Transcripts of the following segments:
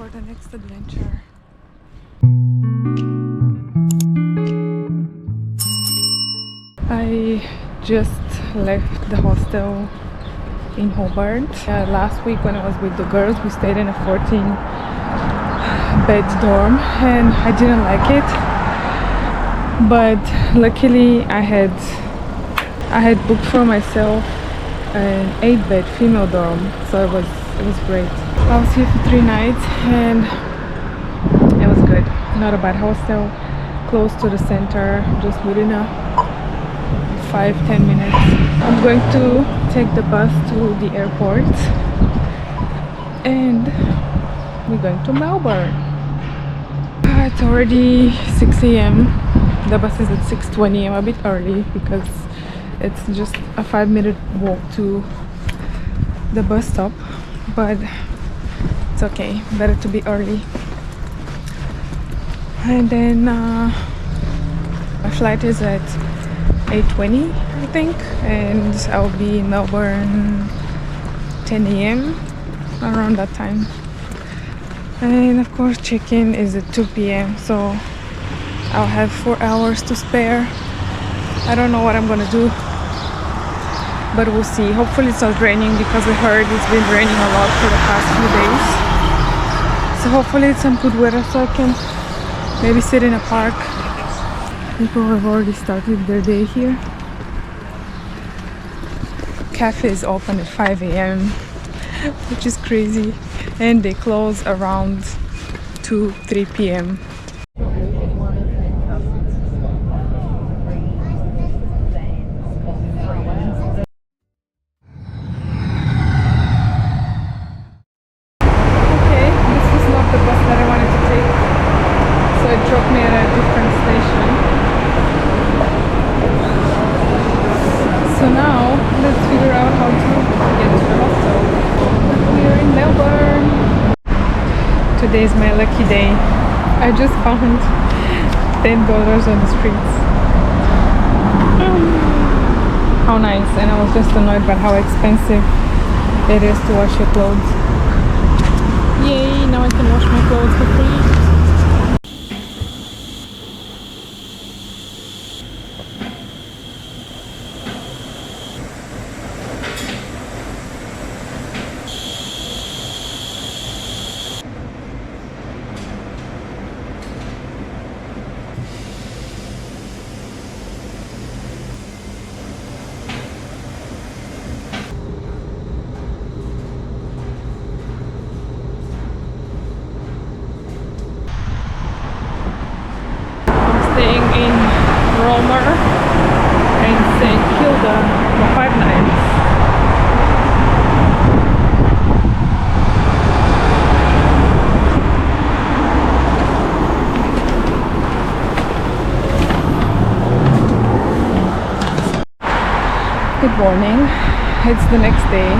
for the next adventure. I just left the hostel in Hobart. Last week when I was with the girls, we stayed in a 14-bed dorm and I didn't like it. But luckily I had booked for myself an 8-bed female dorm, so it was great. I was here for 3 nights and it was good. Not a bad hostel, close to the center, just within a 5-10 minutes. I'm going to take the bus to the airport and we're going to Melbourne. It's already 6 a.m. The bus is at 6:20. I'm a bit early because it's just a 5-minute walk to the bus stop, but it's okay, better to be early. And then my flight is at 8:20 I think, and I'll be in Melbourne 10 a.m. around that time. And of course check-in is at 2 p.m. so I'll have 4 hours to spare. I don't know what I'm gonna do, but we'll see. Hopefully it's not raining because I heard it's been raining a lot for the past few days. So hopefully it's some good weather so I can maybe sit in a park. People have already started their day here. Cafe is open at 5 a.m. which is crazy, and they close around 2-3 p.m. So now, let's figure out how to get to the hostel. We're in Melbourne. Today is my lucky day. I just found $10 on the streets. How nice. And I was just annoyed by how expensive it is to wash your clothes. Yay, now I can wash my clothes for free. Staying in Romer and St. Kilda for 5 nights. Good morning. It's the next day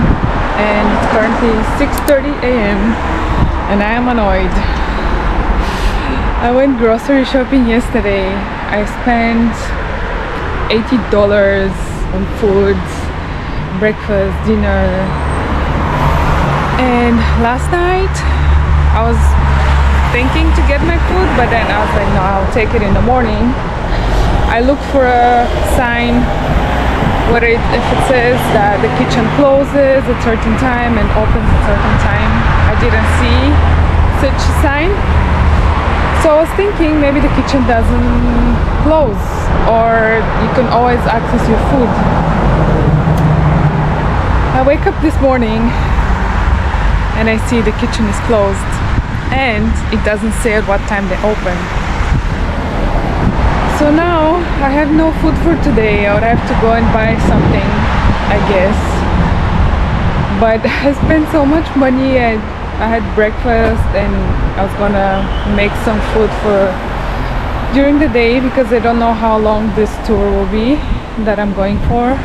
and it's currently 6:30 a.m. and I am annoyed. I went grocery shopping yesterday. I spent $80 on food, breakfast, dinner. And last night I was thinking to get my food, but then I was like, no, I'll take it in the morning. I looked for a sign if it says that the kitchen closes at a certain time and opens at a certain time. I didn't see such a sign. So I was thinking maybe the kitchen doesn't close or you can always access your food. I wake up this morning and I see the kitchen is closed and it doesn't say at what time they open. So now I have no food for today. I would have to go and buy something, I guess. But I spent so much money and I had breakfast and I was gonna make some food for during the day because I don't know how long this tour will be that I'm going for.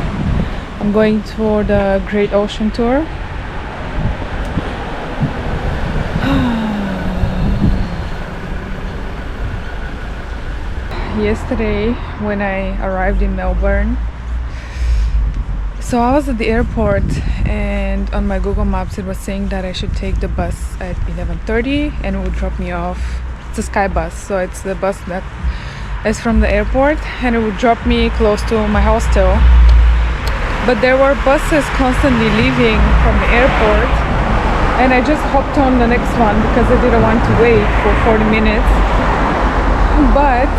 I'm going for the Great Ocean Tour. Yesterday when I arrived in Melbourne, so I was at the airport and on my Google Maps it was saying that I should take the bus at 11:30 and it would drop me off. It's a Sky bus, so it's the bus that is from the airport, and it would drop me close to my hostel. But there were buses constantly leaving from the airport, and I just hopped on the next one because I didn't want to wait for 40 minutes. But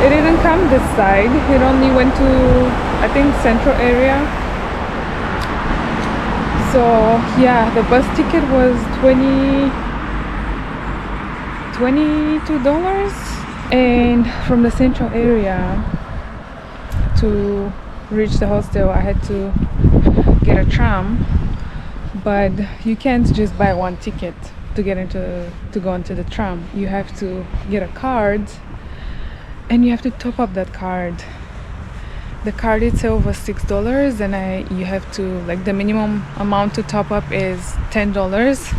it didn't come this side. It only went to, I think, central area. So yeah, the bus ticket was $22, and from the central area to reach the hostel I had to get a tram. But you can't just buy one ticket to go into the tram. You have to get a card, and you have to top up that card. The card itself was $6, and you have to, like, the minimum amount to top up is $10.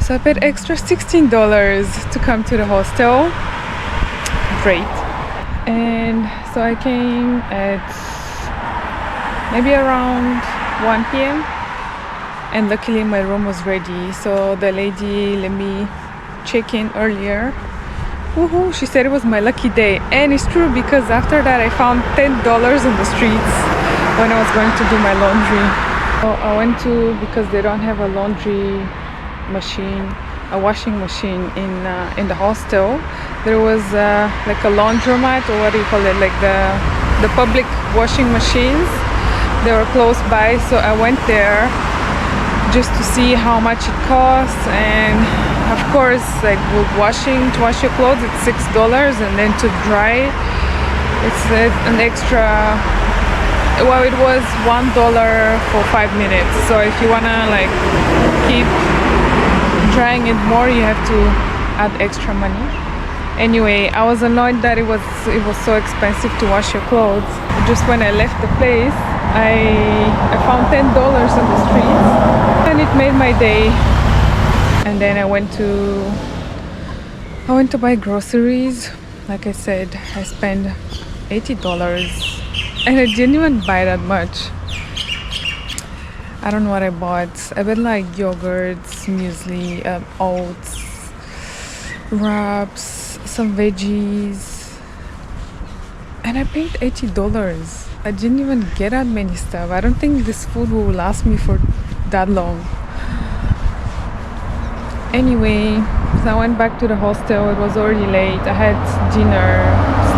So I paid extra $16 to come to the hostel. Great. And so I came at maybe around 1 p.m. and luckily my room was ready. So the lady let me check in earlier. Woohoo! She said it was my lucky day, and it's true because after that I found $10 in the streets when I was going to do my laundry. So I went to, because they don't have a laundry machine, a washing machine in the hostel. There was like a laundromat, or what do you call it, like the public washing machines. They were close by, so I went there just to see how much it costs. And of course, like with to wash your clothes, it's $6, and then to dry it's an extra, well, it was $1 for 5 minutes. So if you wanna like keep drying it more, you have to add extra money. Anyway, I was annoyed that it was so expensive to wash your clothes. Just when I left the place, I found $10 in the streets, and it made my day. And then I went to buy groceries. Like I said, I spent $80, and I didn't even buy that much. I don't know what I bought. I bought like yogurts, muesli, oats, wraps, some veggies, and I paid $80. I didn't even get that many stuff. I don't think this food will last me for that long. Anyway, so I went back to the hostel. It was already late. I had dinner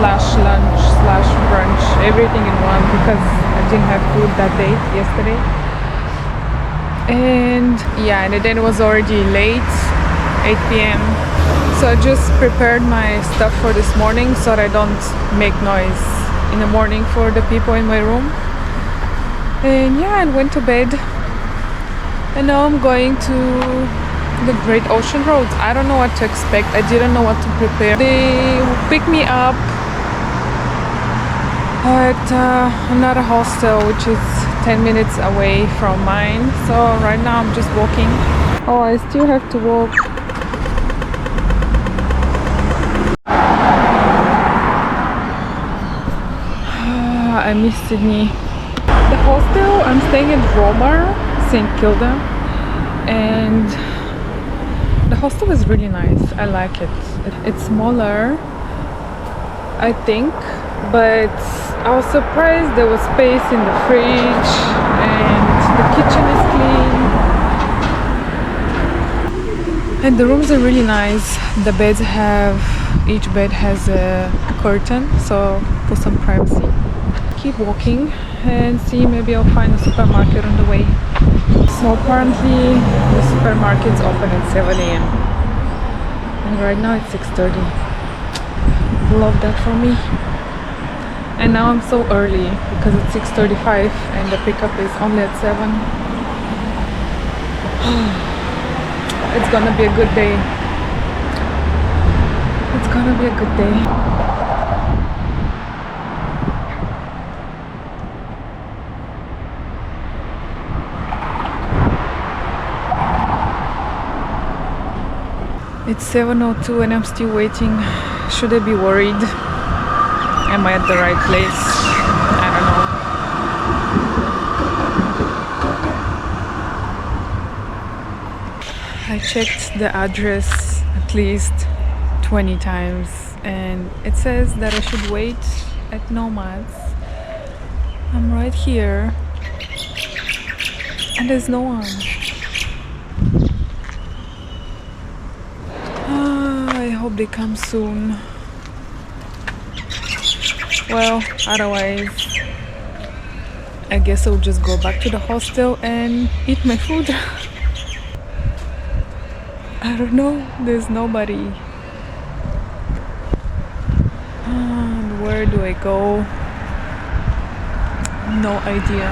/ lunch / brunch, everything in one, because I didn't have food that day, yesterday. And yeah, and then it was already late, 8 p.m. So I just prepared my stuff for this morning so that I don't make noise in the morning for the people in my room. And yeah, I went to bed. And now I'm going to the Great Ocean Road. I don't know what to expect. I didn't know what to prepare. They picked me up at another hostel, which is 10 minutes away from mine. So right now I'm just walking. Oh, I still have to walk. I miss Sydney. The hostel, I'm staying in Roma, St. Kilda, and the hostel is really nice. I like it. It's smaller, I think, but I was surprised there was space in the fridge and the kitchen is clean. And the rooms are really nice. The beds each bed has a curtain, so for some privacy. Keep walking and see, maybe I'll find a supermarket on the way. So apparently the supermarket's open at 7 a.m. and right now it's 6:30. Love that for me. And now I'm so early because it's 6:35 and the pickup is only at 7. It's gonna be a good day. It's gonna be a good day. It's 7:02 and I'm still waiting. Should I be worried? Am I at the right place? I don't know. checked the address at least 20 times, and it says that I should wait at Nomads. I'm right here and there's no one. I hope they come soon. Well, otherwise I guess I'll just go back to the hostel and eat my food. I don't know, there's nobody. And where do I go? No idea.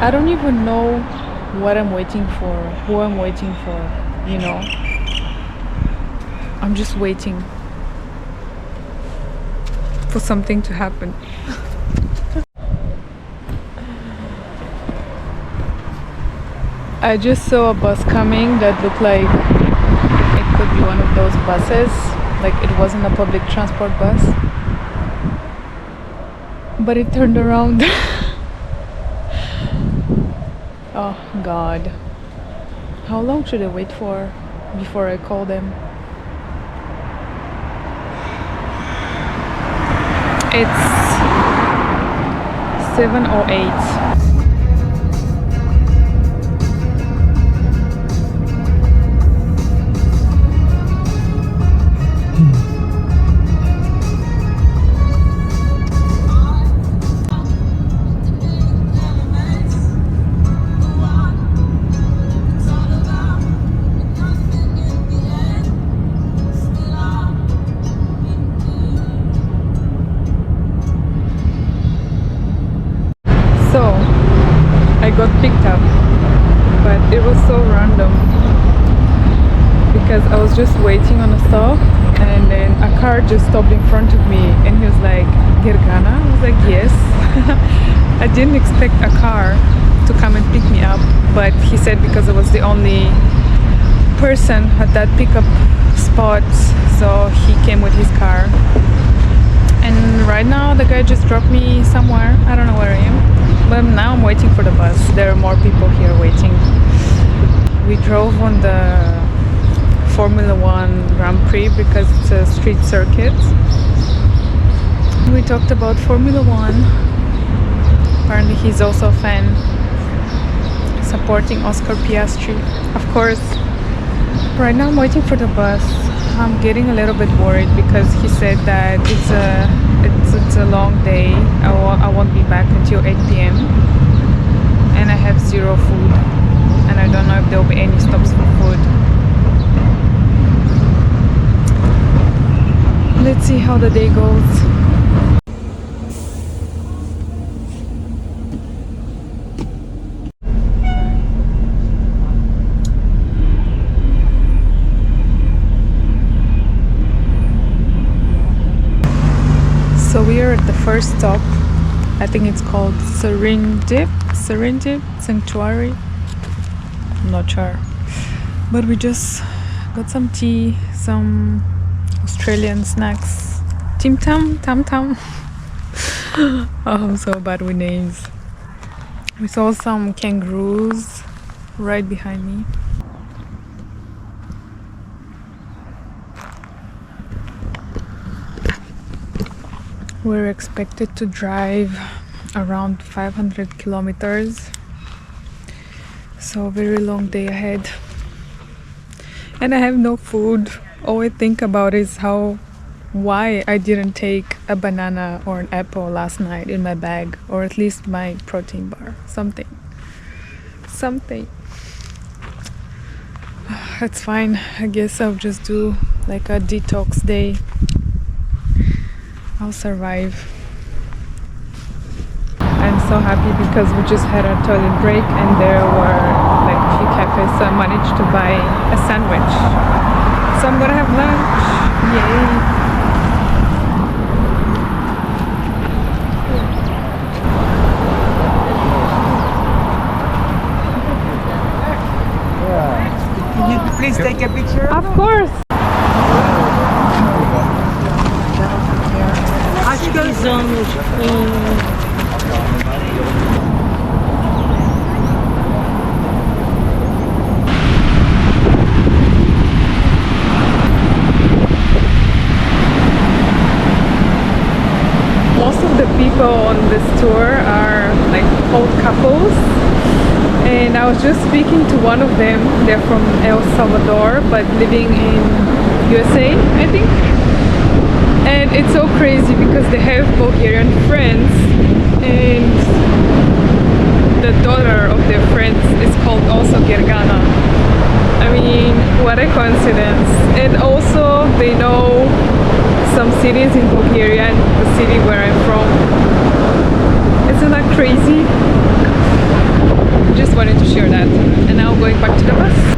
I don't even know what I'm waiting for, who I'm waiting for, you know. I'm just waiting for something to happen. I just saw a bus coming that looked like it could be one of those buses, like it wasn't a public transport bus, but it turned around. Oh God, how long should I wait for before I call them? It's 7:08. So I got picked up, but it was so random because I was just waiting on a stop and then a car just stopped in front of me and he was like, Gergana? I was like, yes. I didn't expect a car to come and pick me up, but he said because I was the only person at that pickup spot, so he came with his car. And right now the guy just dropped me somewhere. I don't know where I am. But now I'm waiting for the bus. There are more people here waiting. We drove on the Formula 1 Grand Prix because it's a street circuit. We talked about Formula 1. Apparently he's also a fan, supporting Oscar Piastri, of course. Right now I'm waiting for the bus. I'm getting a little bit worried because he said that it's a long day. I won't be back until 8 p.m. and I have zero food and I don't know if there will be any stops for food. Let's see how the day goes. So we are at the first stop. I think it's called Serendip Sanctuary. I'm not sure. But we just got some tea, some Australian snacks. Tim Tam, Tam Tam. Oh, I'm so bad with names. We saw some kangaroos right behind me. We're expected to drive around 500 kilometers, so a very long day ahead. And I have no food. All I think about is why I didn't take a banana or an apple last night in my bag, or at least my protein bar, something. That's fine. I guess I'll just do like a detox day. I'll survive. I'm so happy because we just had a toilet break and there were like a few cafes, so I managed to buy a sandwich. So I'm gonna have lunch. Yay! Can you please take a picture? Of course! Acho que eles anos people on this tour are like old couples, and I was just speaking to one of them. They're from El Salvador but living in USA, I think. And it's so crazy because they have Bulgarian friends, and the daughter of their friends is called also Gergana. I mean, what a coincidence. And also they know some cities in Bulgaria and the city where I'm from. Isn't that crazy? Just wanted to share that. And now going back to the bus.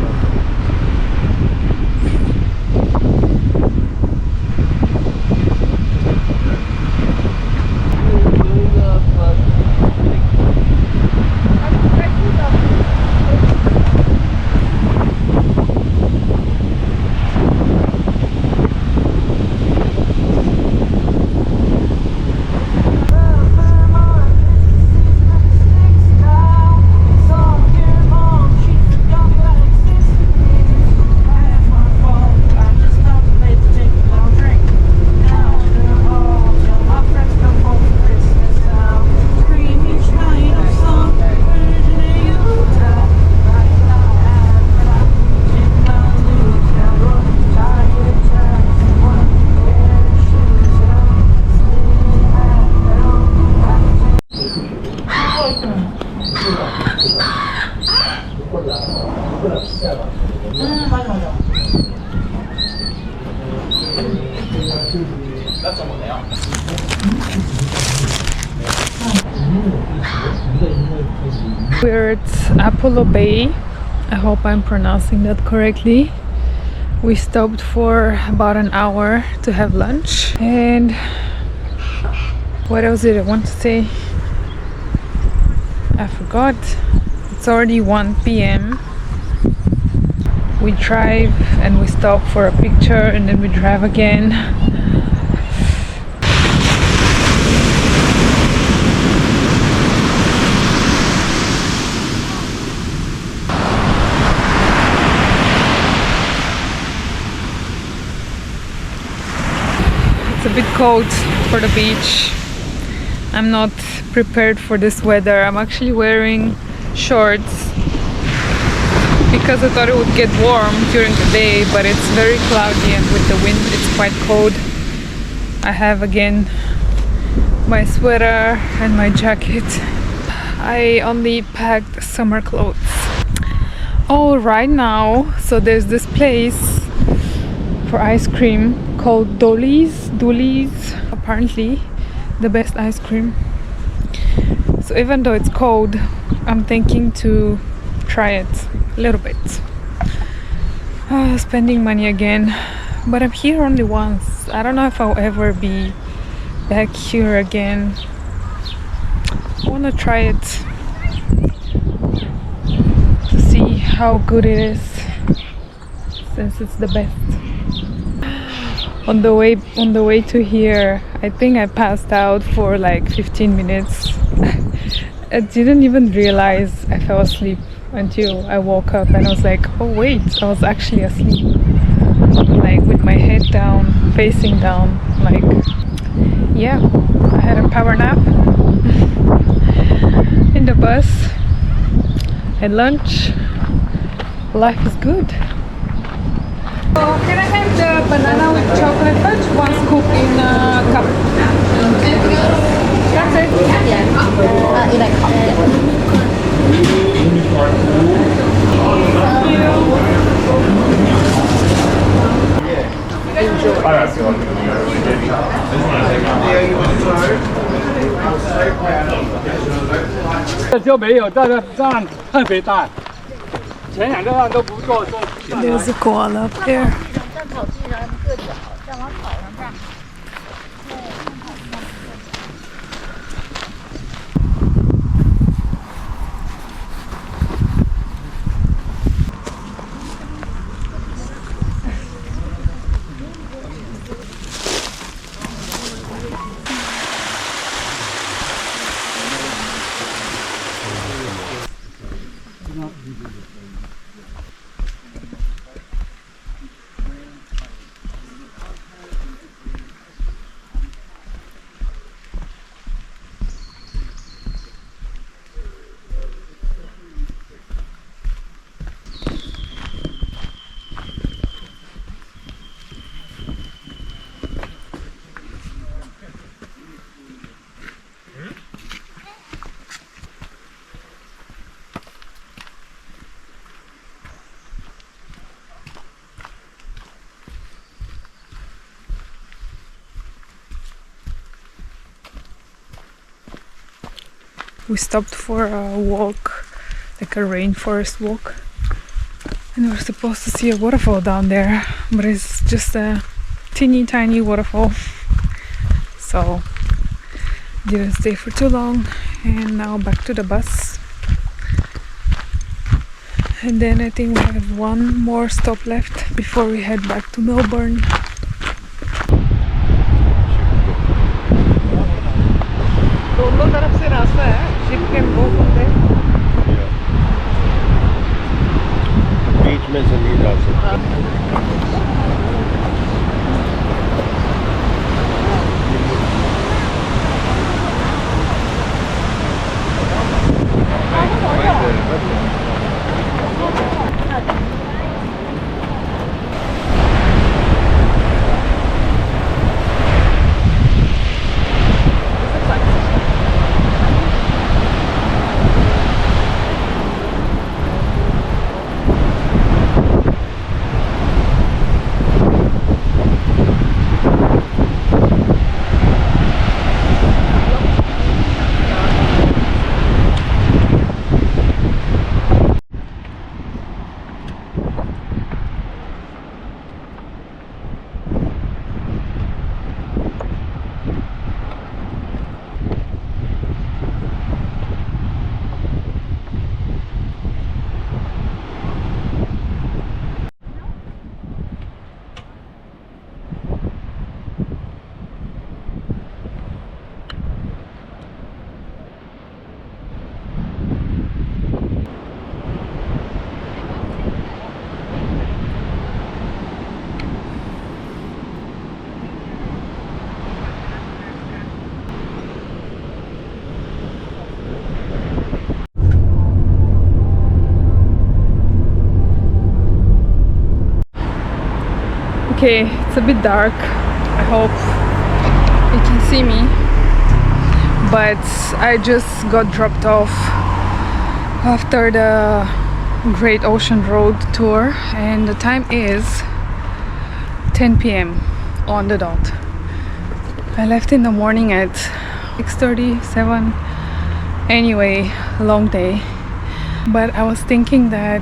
We're at Apollo Bay. I hope I'm pronouncing that correctly. We stopped for about an hour to have lunch. And what else did I want to say? I forgot. It's already 1 p.m. We drive and we stop for a picture and then we drive again. It's a bit cold for the beach. I'm not prepared for this weather. I'm actually wearing shorts because I thought it would get warm during the day, but it's very cloudy and with the wind it's quite cold. I have again my sweater and my jacket. I only packed summer clothes. Oh, right now, so there's this place for ice cream called Dooli's. Apparently the best ice cream. So even though it's cold, I'm thinking to try it a little bit. Spending money again, but I'm here only once. I don't know if I'll ever be back here again. I want to try it to see how good it is, since it's the best. On the way to here, I think I passed out for like 15 minutes. I didn't even realize I fell asleep until I woke up and I was like, oh wait, I was actually asleep. Like with my head down, facing down, like, yeah, I had a power nap in the bus. At lunch, life is good. So can I have the banana with chocolate fudge? One scoop in a cup. That's it. Yeah. In a cup. Yeah. 就没有，但是这样特别大。前两站都不做。There's a koala up there. we stopped for a walk, like a rainforest walk, and we were supposed to see a waterfall down there, but it's just a teeny tiny waterfall, so didn't stay for too long. And now back to the bus, and then I think we have one more stop left before we head back to Melbourne. दोनों तरफ से रास्ता है, ship can go from there. बीच में से नहीं जा सकते। Okay, it's a bit dark. I hope you can see me. But I just got dropped off after the Great Ocean Road tour, and the time is 10 p.m. on the dot. I left in the morning at 6:37. Anyway, long day. But I was thinking that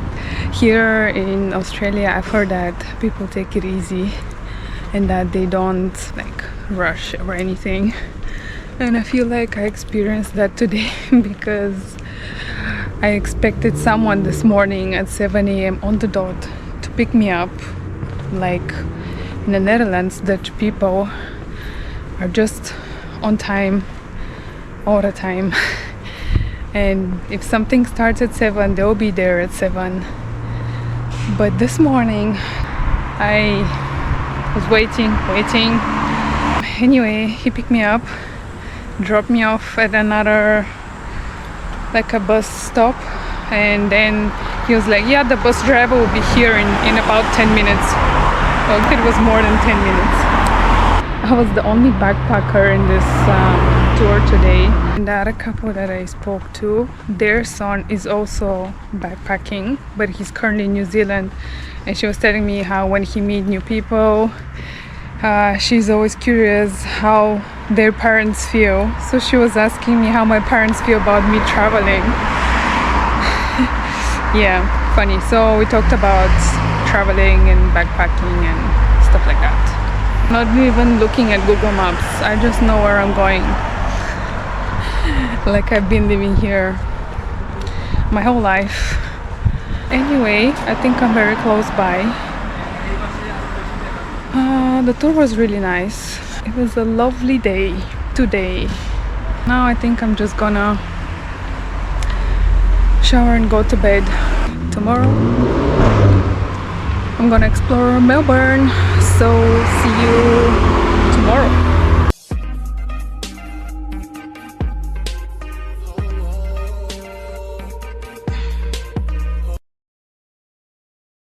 here in Australia, I've heard that people take it easy and that they don't like rush or anything. And I feel like I experienced that today because I expected someone this morning at 7 a.m. on the dot to pick me up. Like in the Netherlands, Dutch people are just on time all the time. And if something starts at 7, they'll be there at 7. But this morning, I was waiting. Anyway, he picked me up, dropped me off at another, like a bus stop. And then he was like, yeah, the bus driver will be here in about 10 minutes. Well, it was more than 10 minutes. I was the only backpacker in this tour today. And the other couple that I spoke to, their son is also backpacking, but he's currently in New Zealand. And she was telling me how when he meets new people, she's always curious how their parents feel. So she was asking me how my parents feel about me traveling. Yeah, funny. So we talked about traveling and backpacking and stuff like that. Not even looking at Google Maps, I just know where I'm going. Like I've been living here my whole life. Anyway, I think I'm very close by. The tour was really nice. It was a lovely day today. Now I think I'm just gonna shower and go to bed. Tomorrow I'm gonna explore Melbourne. So see you